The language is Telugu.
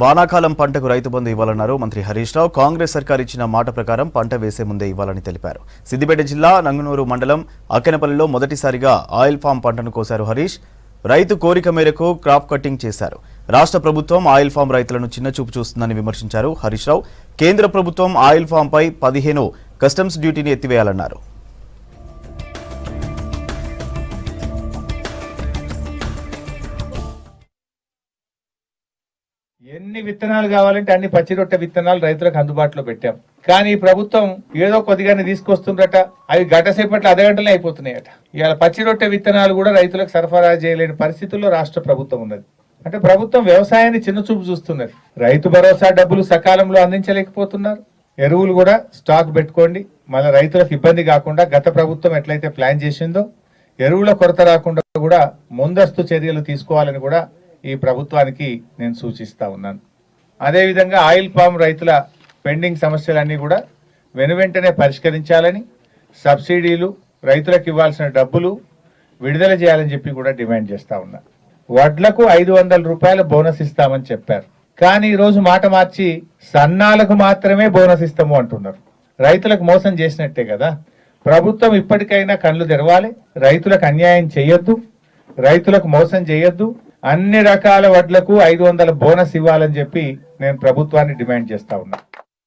వానాకాలం పంటకు రైతు బంధు ఇవ్వాలన్నారు మంత్రి హరీష్ రావు. కాంగ్రెస్ సర్కార్ ఇచ్చిన మాట ప్రకారం పంట వేసే ముందే ఇవ్వాలని తెలిపారు. సిద్దిపేట జిల్లా నంగునూరు మండలం అక్కెనపల్లిలో మొదటిసారిగా ఆయిల్ ఫామ్ పంటను కోశారు హరీష్. రైతు కోరిక మేరకు క్రాప్ కటింగ్ చేశారు. రాష్ట్ర ప్రభుత్వం ఆయిల్ ఫామ్ రైతులను చిన్నచూపు చూస్తుందని విమర్శించారు హరీష్ రావు. కేంద్ర ప్రభుత్వం ఆయిల్ ఫామ్ పై 15 కస్టమ్స్ డ్యూటీని ఎత్తివేయాలన్నారు. ఎన్ని విత్తనాలు కావాలంటే అన్ని పచ్చి రొట్టె విత్తనాలు రైతులకు అందుబాటులో పెట్టాం. కానీ ఈ ప్రభుత్వం ఏదో కొద్దిగానే తీసుకొస్తుందట, అవి గంటసేపట్లో అర్ధగంటలే అయిపోతున్నాయట. ఇవాళ పచ్చి రొట్టె విత్తనాలు కూడా రైతులకు సరఫరా చేయలేని పరిస్థితుల్లో రాష్ట్ర ప్రభుత్వం ఉన్నది. అంటే ప్రభుత్వం వ్యవసాయాన్ని చిన్నచూపు చూస్తున్నది. రైతు భరోసా డబ్బులు సకాలంలో అందించలేకపోతున్నారు. ఎరువులు కూడా స్టాక్ పెట్టుకోండి, మళ్ళీ రైతులకు ఇబ్బంది కాకుండా గత ప్రభుత్వం ఎట్లయితే ప్లాన్ చేసిందో ఎరువుల కొరత రాకుండా కూడా ముందస్తు చర్యలు తీసుకోవాలని కూడా ఈ ప్రభుత్వానికి నేను సూచిస్తా ఉన్నాను. అదేవిధంగా ఆయిల్ పామ్ రైతుల పెండింగ్ సమస్యలన్నీ కూడా వెనువెంటనే పరిష్కరించాలని, సబ్సిడీలు, రైతులకు ఇవ్వాల్సిన డబ్బులు విడుదల చేయాలని చెప్పి కూడా డిమాండ్ చేస్తా ఉన్నా. వడ్లకు 500 రూపాయల బోనస్ ఇస్తామని చెప్పారు. కానీ ఈరోజు మాట మార్చి సన్నాలకు మాత్రమే బోనస్ ఇస్తాము అంటున్నారు. రైతులకు మోసం చేసినట్టే కదా. ప్రభుత్వం ఇప్పటికైనా కళ్ళు తెరవాలి. రైతులకు అన్యాయం చేయొద్దు, రైతులకు మోసం చేయొద్దు. అన్ని రకాల వడ్లకు 500 బోనస్ ఇవ్వాలని చెప్పి నేను ప్రభుత్వాన్ని డిమాండ్ చేస్తా ఉన్నా.